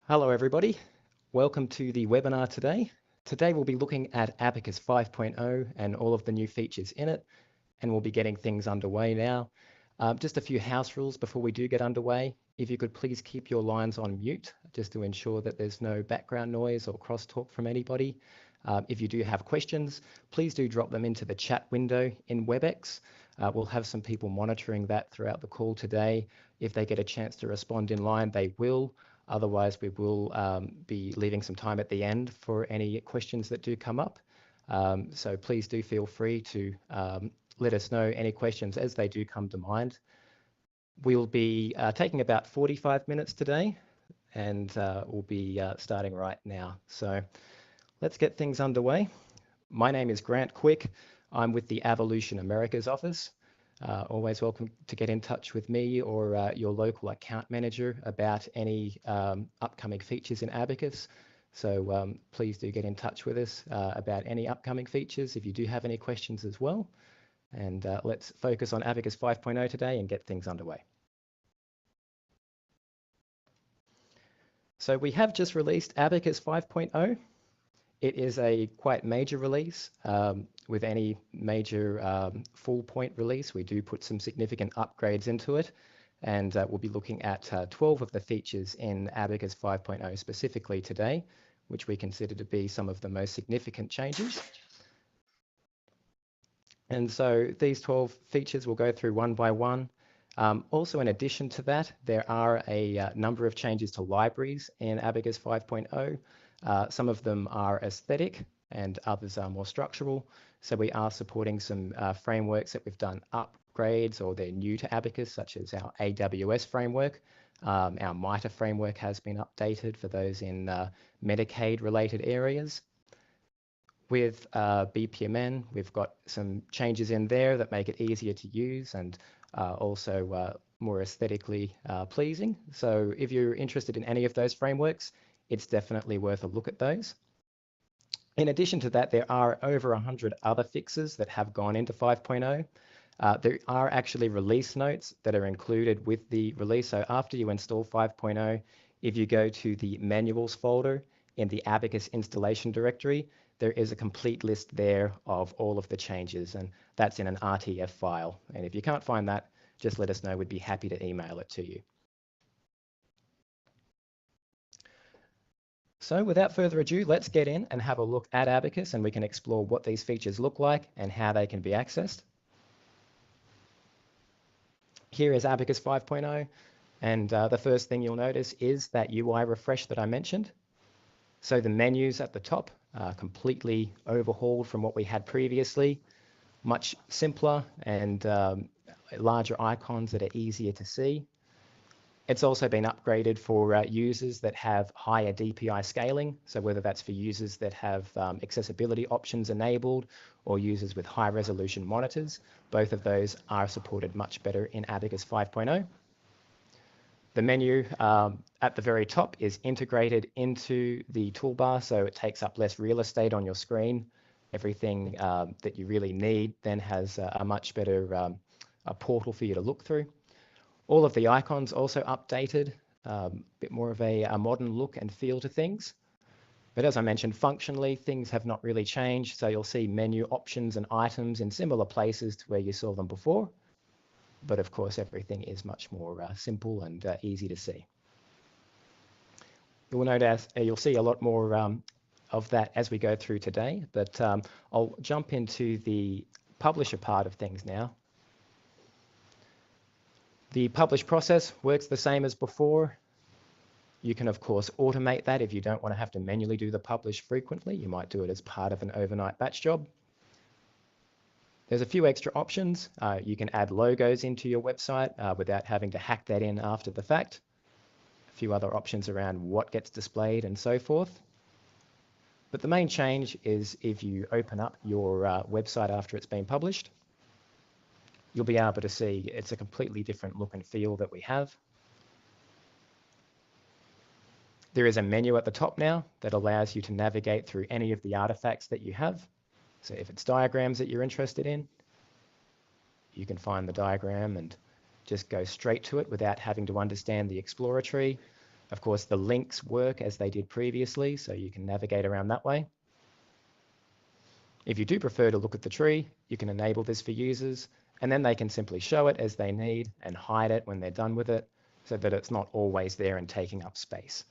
Hello everybody, welcome to the webinar today. Today we'll be looking at ABACUS 5.0 and all of the new features in it, and we'll be getting things underway now. Just a few house rules before we do get underway. If you could please keep your lines on mute, just to ensure that there's no background noise or crosstalk from anybody. If you do have questions, please do drop them into the chat window in WebEx. We'll have some people monitoring that throughout the call today. If they get a chance to respond in line, they will. Otherwise, we will be leaving some time at the end for any questions that do come up. So please do feel free to let us know any questions as they do come to mind. We'll be taking about 45 minutes today, and we'll be starting right now. So let's get things underway. My name is Grant Quick. I'm with the Evolution Americas office. Always welcome to get in touch with me or your local account manager about any upcoming features in ABACUS. So please do get in touch with us about any upcoming features if you do have any questions as well. And let's focus on ABACUS 5.0 today and get things underway. So we have just released ABACUS 5.0. It is a quite major release. With any major full point release, we do put some significant upgrades into it, and we'll be looking at 12 of the features in ABACUS 5.0 specifically today, which we consider to be some of the most significant changes. And so these 12 features we'll go through one by one. Also, in addition to that, there are a number of changes to libraries in ABACUS 5.0. Some of them are aesthetic and others are more structural. So we are supporting some frameworks that we've done upgrades or they're new to ABACUS, such as our AWS framework. Our MITRE framework has been updated for those in Medicaid related areas. With BPMN, we've got some changes in there that make it easier to use and also more aesthetically pleasing. So if you're interested in any of those frameworks, it's definitely worth a look at those. In addition to that, there are over 100 other fixes that have gone into 5.0. There are actually release notes that are included with the release. So after you install 5.0, if you go to the manuals folder in the ABACUS installation directory, there is a complete list there of all of the changes, and that's in an RTF file. And if you can't find that, just let us know. We'd be happy to email it to you. So without further ado, let's get in and have a look at ABACUS, and we can explore what these features look like and how they can be accessed. Here is ABACUS 5.0, and the first thing you'll notice is that UI refresh that I mentioned. So the menus at the top are completely overhauled from what we had previously, much simpler and larger icons that are easier to see. It's also been upgraded for users that have higher DPI scaling. So whether that's for users that have accessibility options enabled or users with high resolution monitors, both of those are supported much better in ABACUS 5.0. The menu at the very top is integrated into the toolbar, so it takes up less real estate on your screen. Everything that you really need then has a much better a portal for you to look through. All of the icons also updated, a bit more of a modern look and feel to things. But as I mentioned, functionally, things have not really changed. So you'll see menu options and items in similar places to where you saw them before. But of course, everything is much more simple and easy to see. You'll notice, you'll see a lot more of that as we go through today. But I'll jump into the publisher part of things now. The publish process works the same as before. You can, of course, automate that if you don't want to have to manually do the publish frequently. You might do it as part of an overnight batch job. There's a few extra options. You can add logos into your website without having to hack that in after the fact. A few other options around what gets displayed and so forth. But the main change is if you open up your website after it's been published, you'll be able to see it's a completely different look and feel that we have. There is a menu at the top now that allows you to navigate through any of the artifacts that you have. So if it's diagrams that you're interested in, you can find the diagram and just go straight to it without having to understand the Explorer tree. Of course, the links work as they did previously, so you can navigate around that way. If you do prefer to look at the tree, you can enable this for users, and then they can simply show it as they need and hide it when they're done with it, so that it's not always there and taking up space.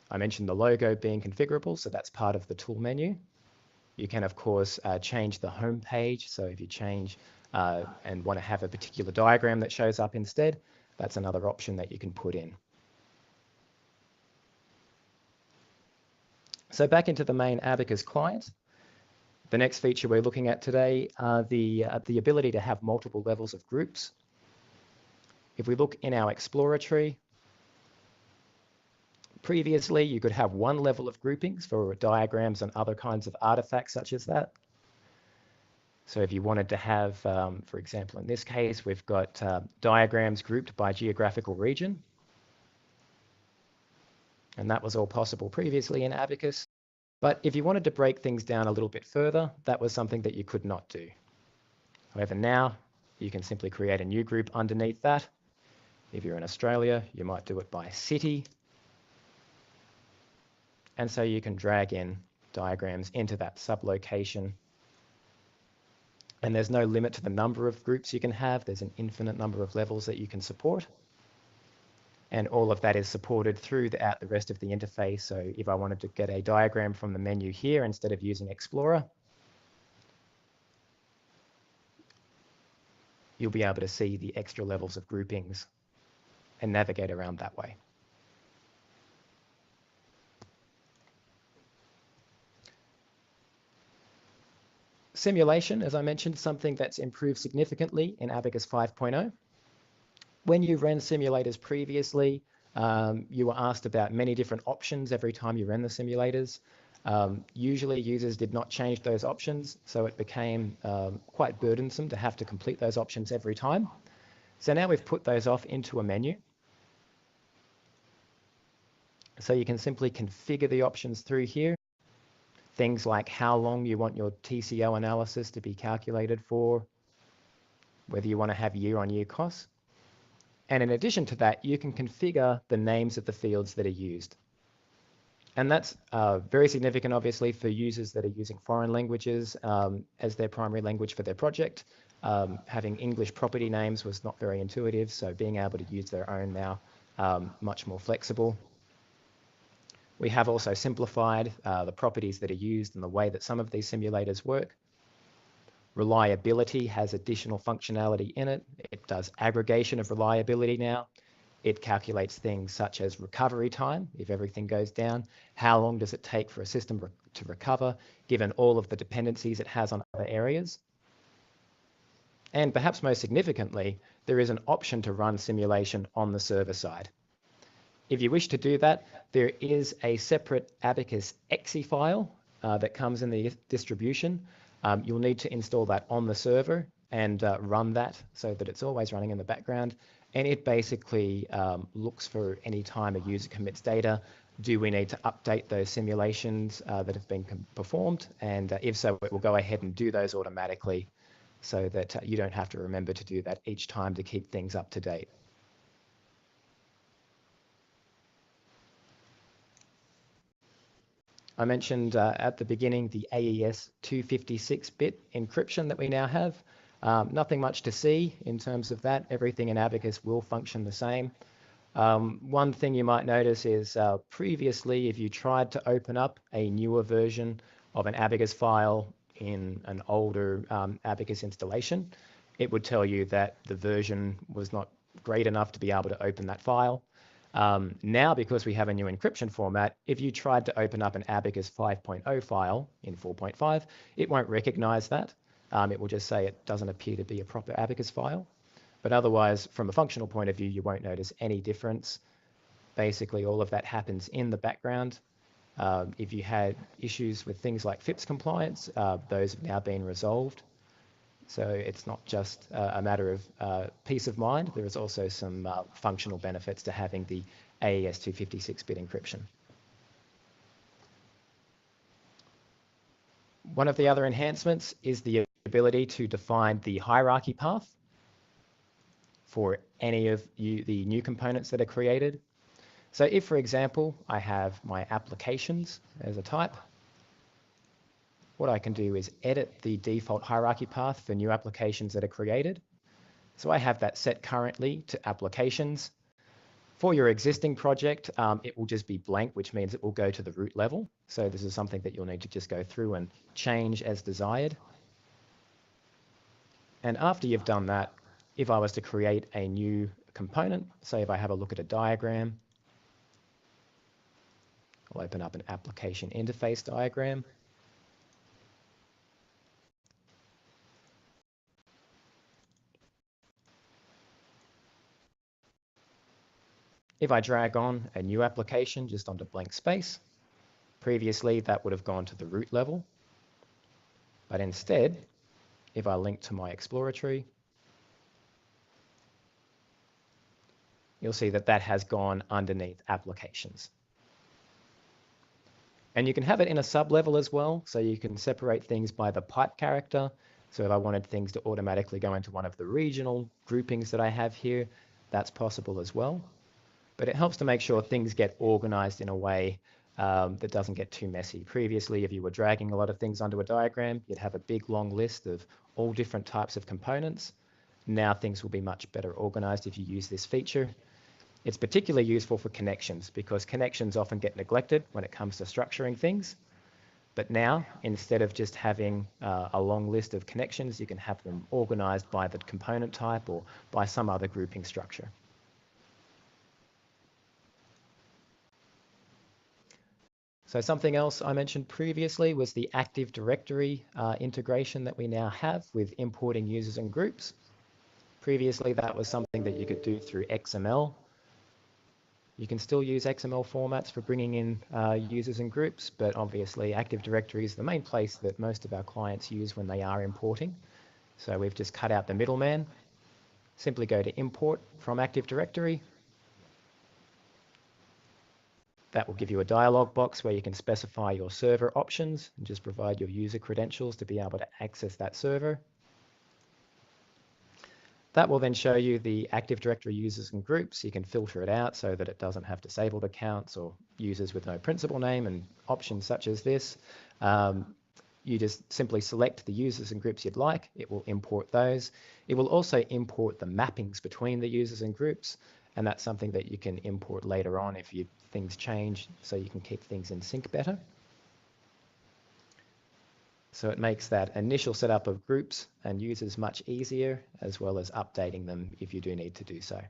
I mentioned the logo being configurable, so that's part of the tool menu. You can, of course, change the home page. So if you change and want to have a particular diagram that shows up instead, that's another option that you can put in. So back into the main ABACUS client. The next feature we're looking at today are the ability to have multiple levels of groups. If we look in our Explorer tree, previously you could have one level of groupings for diagrams and other kinds of artifacts such as that. So if you wanted to have, for example, in this case, we've got diagrams grouped by geographical region. And that was all possible previously in ABACUS. But if you wanted to break things down a little bit further, that was something that you could not do. However, now you can simply create a new group underneath that. If you're in Australia, you might do it by city. And so you can drag in diagrams into that sublocation. And there's no limit to the number of groups you can have. There's an infinite number of levels that you can support. And all of that is supported throughout the rest of the interface. So if I wanted to get a diagram from the menu here instead of using Explorer, you'll be able to see the extra levels of groupings and navigate around that way. Simulation, as I mentioned, something that's improved significantly in ABACUS 5.0. When you ran simulators previously, you were asked about many different options every time you ran the simulators. Usually users did not change those options, so it became quite burdensome to have to complete those options every time. So now we've put those off into a menu. So you can simply configure the options through here. Things like how long you want your TCO analysis to be calculated for, whether you want to have year-on-year costs. And in addition to that, you can configure the names of the fields that are used. And that's very significant, obviously, for users that are using foreign languages as their primary language for their project. Having English property names was not very intuitive, so being able to use their own now, much more flexible. We have also simplified the properties that are used and the way that some of these simulators work. Reliability has additional functionality in it. It does aggregation of reliability now. It calculates things such as recovery time, if everything goes down. How long does it take for a system to recover, given all of the dependencies it has on other areas? And perhaps most significantly, there is an option to run simulation on the server side. If you wish to do that, there is a separate ABACUS exe file that comes in the distribution. You'll need to install that on the server and run that so that it's always running in the background. And it basically looks for any time a user commits data. Do we need to update those simulations that have been performed? And if so, it will go ahead and do those automatically so that you don't have to remember to do that each time to keep things up to date. I mentioned at the beginning the AES-256 bit encryption that we now have. Nothing much to see in terms of that. Everything in ABACUS will function the same. One thing you might notice is previously, if you tried to open up a newer version of an ABACUS file in an older ABACUS installation, it would tell you that the version was not great enough to be able to open that file. Now, because we have a new encryption format, if you tried to open up an ABACUS 5.0 file in 4.5, it won't recognize that. It will just say it doesn't appear to be a proper ABACUS file. But otherwise, from a functional point of view, you won't notice any difference. Basically, all of that happens in the background. If you had issues with things like FIPS compliance, those have now been resolved. So it's not just a matter of peace of mind. There is also some functional benefits to having the AES-256 bit encryption. One of the other enhancements is the ability to define the hierarchy path. for any of the new components that are created. So if, for example, I have my applications as a type, what I can do is edit the default hierarchy path for new applications that are created. So I have that set currently to applications. For your existing project, it will just be blank, which means it will go to the root level. So this is something that you'll need to just go through and change as desired. And after you've done that, if I was to create a new component, say if I have a look at a diagram, I'll open up an application interface diagram. If I drag on a new application just onto blank space, previously that would have gone to the root level. But instead, if I link to my Explorer tree, you'll see that that has gone underneath applications. And you can have it in a sub-level as well, so you can separate things by the pipe character. So if I wanted things to automatically go into one of the regional groupings that I have here, that's possible as well. But it helps to make sure things get organized in a way that doesn't get too messy. Previously, if you were dragging a lot of things onto a diagram, you'd have a big long list of all different types of components. Now things will be much better organized if you use this feature. It's particularly useful for connections because connections often get neglected when it comes to structuring things. But now, instead of just having a long list of connections, you can have them organized by the component type or by some other grouping structure. So something else I mentioned previously was the Active Directory integration that we now have with importing users and groups. Previously, that was something that you could do through XML. You can still use XML formats for bringing in users and groups, but obviously Active Directory is the main place that most of our clients use when they are importing. So we've just cut out the middleman. Simply go to Import from Active Directory. That will give you a dialog box where you can specify your server options and just provide your user credentials to be able to access that server. That will then show you the Active Directory users and groups. You can filter it out so that it doesn't have disabled accounts or users with no principal name and options such as this. You just simply select the users and groups you'd like. It will import those. It will also import the mappings between the users and groups. And that's something that you can import later on if things change, so you can keep things in sync better. So it makes that initial setup of groups and users much easier, as well as updating them if you do need to do so.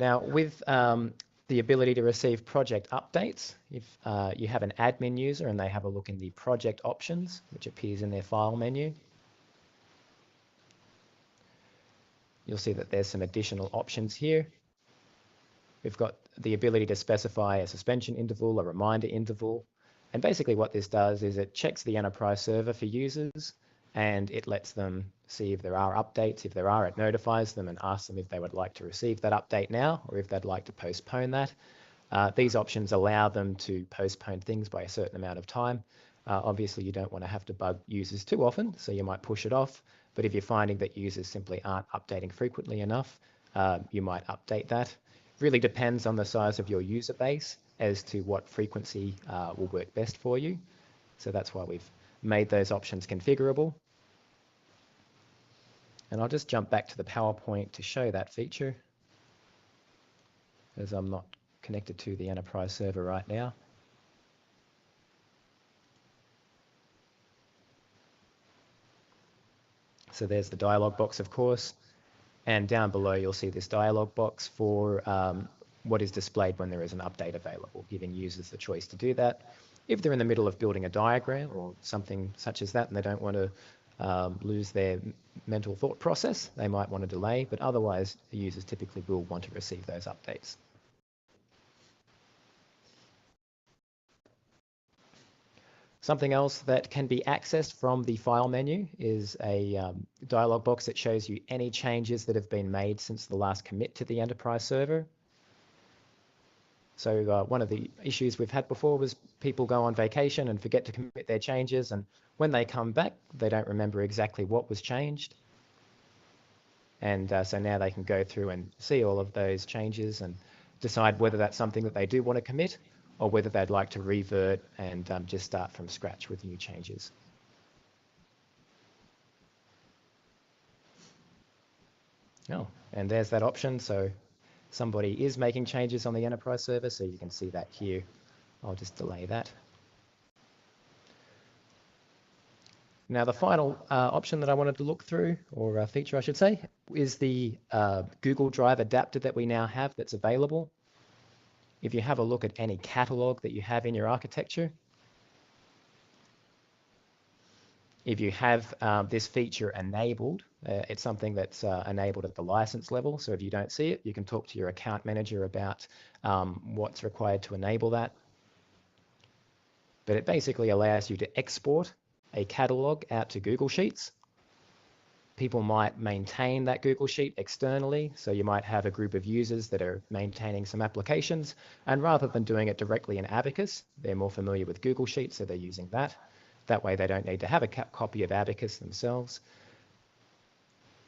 Now, with the ability to receive project updates, if you have an admin user and they have a look in the project options, which appears in their file menu, you'll see that there's some additional options here. We've got the ability to specify a suspension interval, a reminder interval. And basically what this does is it checks the enterprise server for users and it lets them see if there are updates. If there are, it notifies them and asks them if they would like to receive that update now or if they'd like to postpone that. These options allow them to postpone things by a certain amount of time. Obviously, you don't want to have to bug users too often, so you might push it off. But if you're finding that users simply aren't updating frequently enough, you might update that. Really depends on the size of your user base as to what frequency will work best for you. So that's why we've made those options configurable. And I'll just jump back to the PowerPoint to show that feature, as I'm not connected to the enterprise server right now. So there's the dialog box, of course. And down below, you'll see this dialog box for what is displayed when there is an update available, giving users the choice to do that. If they're in the middle of building a diagram or something such as that, and they don't want to lose their mental thought process, they might want to delay, but otherwise, the users typically will want to receive those updates. Something else that can be accessed from the file menu is a dialog box that shows you any changes that have been made since the last commit to the enterprise server. So one of the issues we've had before was people go on vacation and forget to commit their changes, and when they come back, they don't remember exactly what was changed. And so now they can go through and see all of those changes and decide whether that's something that they do want to commit or whether they'd like to revert and just start from scratch with new changes. Oh, and there's that option. So somebody is making changes on the enterprise server, so you can see that here. I'll just delay that. Now, the final option that I wanted to look through, or feature I should say, is the Google Drive adapter that we now have that's available. If you have a look at any catalog that you have in your architecture, if you have this feature enabled, it's something that's enabled at the license level. So if you don't see it, you can talk to your account manager about what's required to enable that. But it basically allows you to export a catalog out to Google Sheets. People might maintain that Google Sheet externally. So you might have a group of users that are maintaining some applications, and rather than doing it directly in ABACUS, they're more familiar with Google Sheets, so they're using that. That way they don't need to have a copy of ABACUS themselves.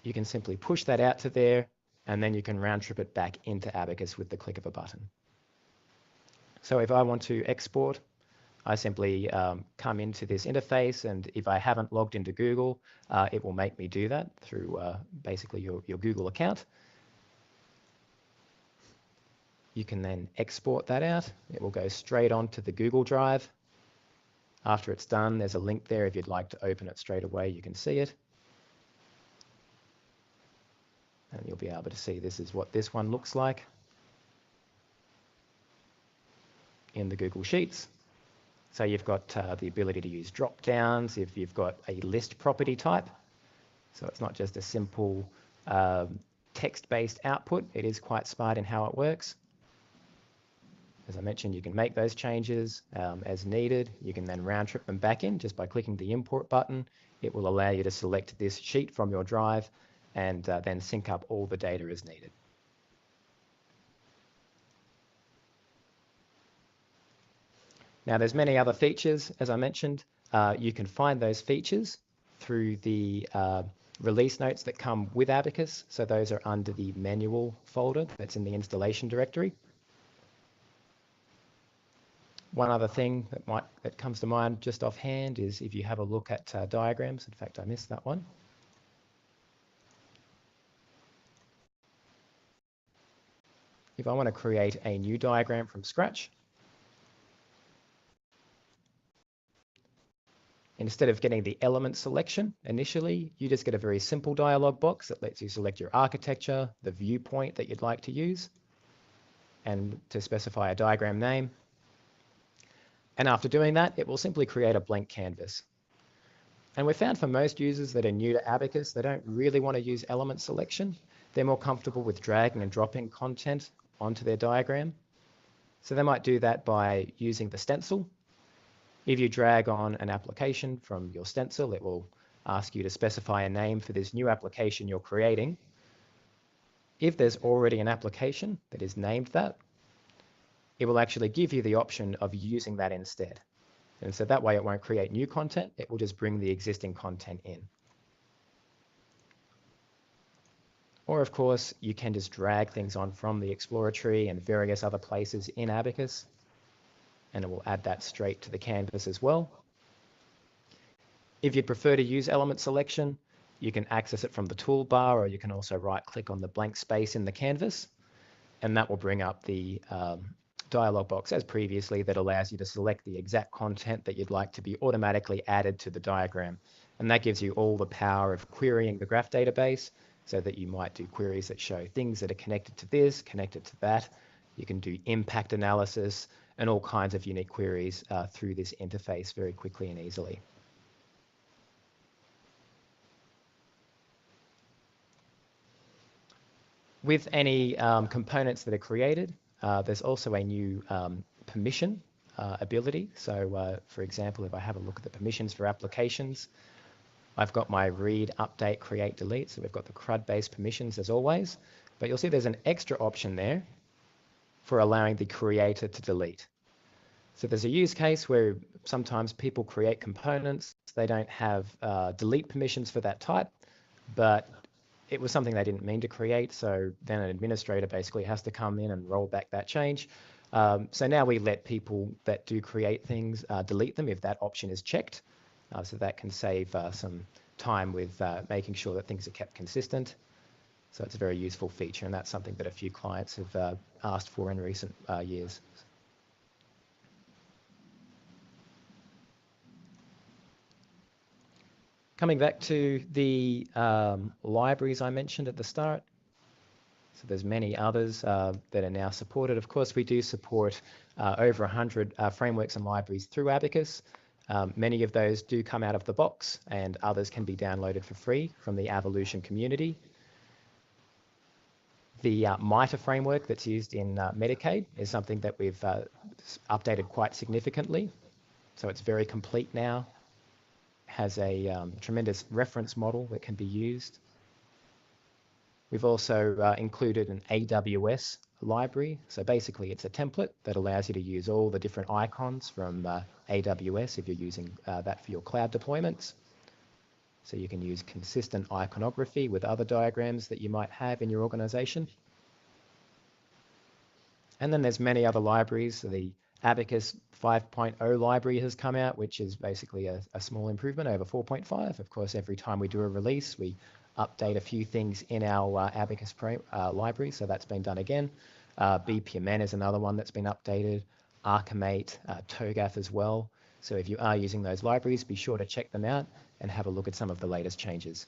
You can simply push that out to there, and then you can round trip it back into ABACUS with the click of a button. So if I want to export, I simply come into this interface, and if I haven't logged into Google, it will make me do that through basically your Google account. You can then export that out. It will go straight onto the Google Drive. After it's done, there's a link there. If you'd like to open it straight away, you can see it. And you'll be able to see this is what this one looks like in the Google Sheets. So you've got the ability to use drop downs if you've got a list property type. So it's not just a simple text-based output. It is quite smart in how it works. As I mentioned, you can make those changes as needed. You can then round trip them back in just by clicking the import button. It will allow you to select this sheet from your drive and then sync up all the data as needed. Now, there's many other features, as I mentioned. You can find those features through the release notes that come with ABACUS. So those are under the manual folder that's in the installation directory. One other thing that comes to mind just offhand is if you have a look at diagrams. In fact, I missed that one. If I want to create a new diagram from scratch, instead of getting the element selection initially, you just get a very simple dialog box that lets you select your architecture, the viewpoint that you'd like to use, and to specify a diagram name. And after doing that, it will simply create a blank canvas. And we've found for most users that are new to ABACUS, they don't really want to use element selection. They're more comfortable with dragging and dropping content onto their diagram. So they might do that by using the stencil. If you drag on an application from your stencil, it will ask you to specify a name for this new application you're creating. If there's already an application that is named that, it will actually give you the option of using that instead. And so that way it won't create new content, it will just bring the existing content in. Or of course, you can just drag things on from the Explorer tree and various other places in ABACUS, and it will add that straight to the canvas as well. If you'd prefer to use element selection, you can access it from the toolbar, or you can also right-click on the blank space in the canvas, and that will bring up the dialog box as previously that allows you to select the exact content that you'd like to be automatically added to the diagram. And that gives you all the power of querying the graph database so that you might do queries that show things that are connected to this, connected to that. You can do impact analysis and all kinds of unique queries through this interface very quickly and easily. With any components that are created, there's also a new permission ability. So for example, if I have a look at the permissions for applications, I've got my read, update, create, delete. So we've got the CRUD-based permissions as always, but you'll see there's an extra option there for allowing the creator to delete. So there's a use case where sometimes people create components, they don't have delete permissions for that type, but it was something they didn't mean to create, so then an administrator basically has to come in and roll back that change. So now we let people that do create things delete them if that option is checked. So that can save some time with making sure that things are kept consistent. So it's a very useful feature, and that's something that a few clients have asked for in recent years. Coming back to the libraries I mentioned at the start. So there's many others that are now supported. Of course, we do support over 100 frameworks and libraries through Abacus. Many of those do come out of the box, and others can be downloaded for free from the Evolution community. The MITRE framework that's used in Medicaid is something that we've updated quite significantly. So it's very complete now, has a tremendous reference model that can be used. We've also included an AWS library. So basically it's a template that allows you to use all the different icons from AWS if you're using that for your cloud deployments. So you can use consistent iconography with other diagrams that you might have in your organization. And then there's many other libraries. So the ABACUS 5.0 library has come out, which is basically a small improvement over 4.5. Of course, every time we do a release, we update a few things in our ABACUS library, so that's been done again. BPMN is another one that's been updated, Archimate, TOGAF as well. So if you are using those libraries, be sure to check them out and have a look at some of the latest changes.